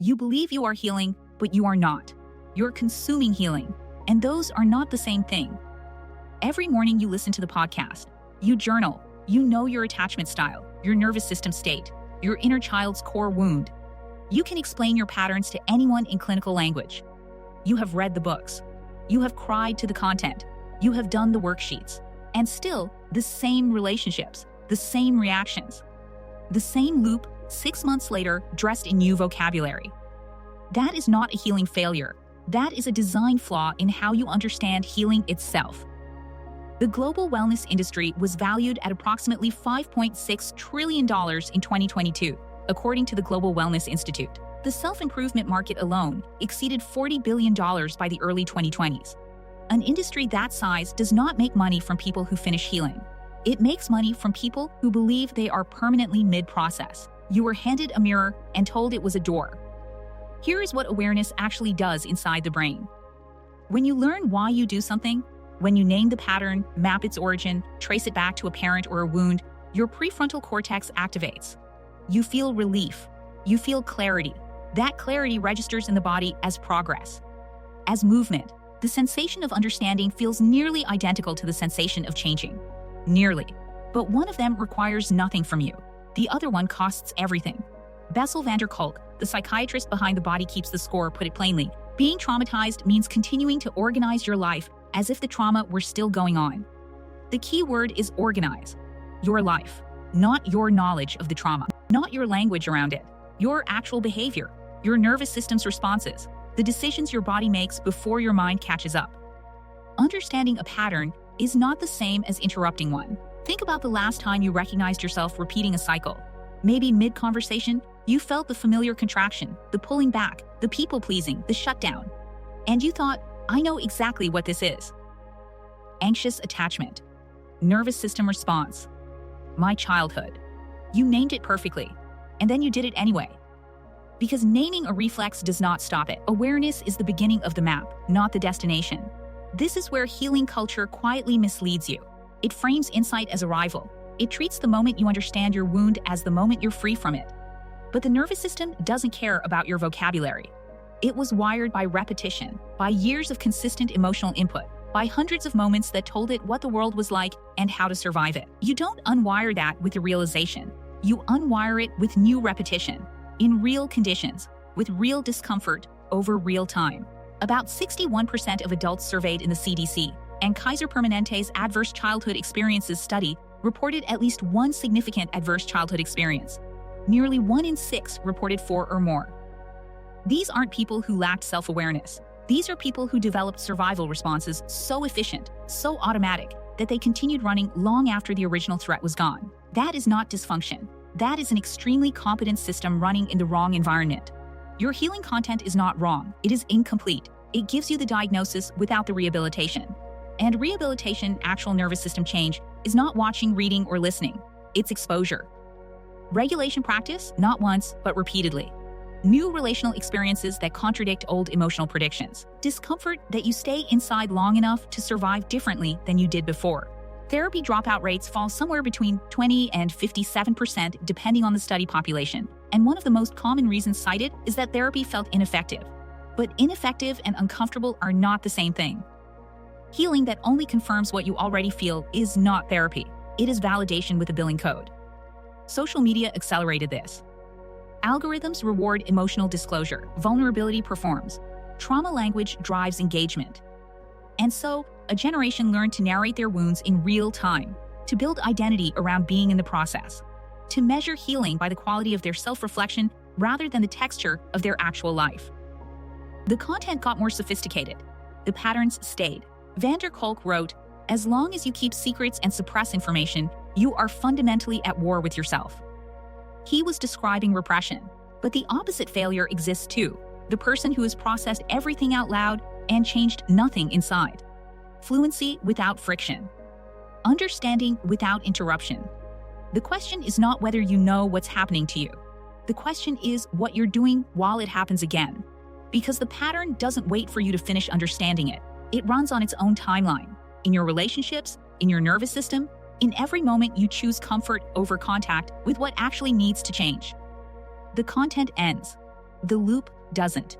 You believe you are healing, but you are not. You're consuming healing, and those are not the same thing. Every morning you listen to the podcast, you journal, you know your attachment style, your nervous system state, your inner child's core wound. You can explain your patterns to anyone in clinical language. You have read the books. You have cried to the content. You have done the worksheets. And still, the same relationships, the same reactions, the same loop 6 months later dressed in new vocabulary. That is not a healing failure. That is a design flaw in how you understand healing itself. The global wellness industry was valued at approximately $5.6 trillion in 2022, according to the Global Wellness Institute. The self-improvement market alone exceeded $40 billion by the early 2020s. An industry that size does not make money from people who finish healing. It makes money from people who believe they are permanently mid-process. You were handed a mirror and told it was a door. Here is what awareness actually does inside the brain. When you learn why you do something, when you name the pattern, map its origin, trace it back to a parent or a wound, your prefrontal cortex activates. You feel relief. You feel clarity. That clarity registers in the body as progress, as movement. The sensation of understanding feels nearly identical to the sensation of changing. Nearly. But one of them requires nothing from you. The other one costs everything. Bessel van der Kolk, the psychiatrist behind The Body Keeps the Score, put it plainly: being traumatized means continuing to organize your life as if the trauma were still going on. The key word is organize. Your life, not your knowledge of the trauma, not your language around it, your actual behavior, your nervous system's responses, the decisions your body makes before your mind catches up. Understanding a pattern is not the same as interrupting one. Think about the last time you recognized yourself repeating a cycle. Maybe mid-conversation, you felt the familiar contraction, the pulling back, the people-pleasing, the shutdown. And you thought, I know exactly what this is. Anxious attachment. Nervous system response. My childhood. You named it perfectly, and then you did it anyway. Because naming a reflex does not stop it. Awareness is the beginning of the map, not the destination. This is where healing culture quietly misleads you. It frames insight as arrival. It treats the moment you understand your wound as the moment you're free from it. But the nervous system doesn't care about your vocabulary. It was wired by repetition, by years of consistent emotional input, by hundreds of moments that told it what the world was like and how to survive it. You don't unwire that with a realization. You unwire it with new repetition, in real conditions, with real discomfort, over real time. About 61% of adults surveyed in the CDC and Kaiser Permanente's Adverse Childhood Experiences study reported at least one significant adverse childhood experience. Nearly 1 in 6 reported 4 or more. These aren't people who lacked self-awareness. These are people who developed survival responses so efficient, so automatic, that they continued running long after the original threat was gone. That is not dysfunction. That is an extremely competent system running in the wrong environment. Your healing content is not wrong. It is incomplete. It gives you the diagnosis without the rehabilitation. And rehabilitation, actual nervous system change, is not watching, reading, or listening. It's exposure. Regulation practice, not once, but repeatedly. New relational experiences that contradict old emotional predictions. Discomfort that you stay inside long enough to survive differently than you did before. Therapy dropout rates fall somewhere between 20 and 57% depending on the study population. And one of the most common reasons cited is that therapy felt ineffective. But ineffective and uncomfortable are not the same thing. Healing that only confirms what you already feel is not therapy. It is validation with a billing code. Social media accelerated this. Algorithms reward emotional disclosure. Vulnerability performs. Trauma language drives engagement. And so, a generation learned to narrate their wounds in real time, to build identity around being in the process, to measure healing by the quality of their self-reflection rather than the texture of their actual life. The content got more sophisticated. The patterns stayed. Van der Kolk wrote, "As long as you keep secrets and suppress information, you are fundamentally at war with yourself." He was describing repression, but the opposite failure exists too. The person who has processed everything out loud and changed nothing inside. Fluency without friction. Understanding without interruption. The question is not whether you know what's happening to you. The question is what you're doing while it happens again. Because the pattern doesn't wait for you to finish understanding it. It runs on its own timeline. In your relationships, in your nervous system, in every moment you choose comfort over contact with what actually needs to change. The content ends. The loop doesn't.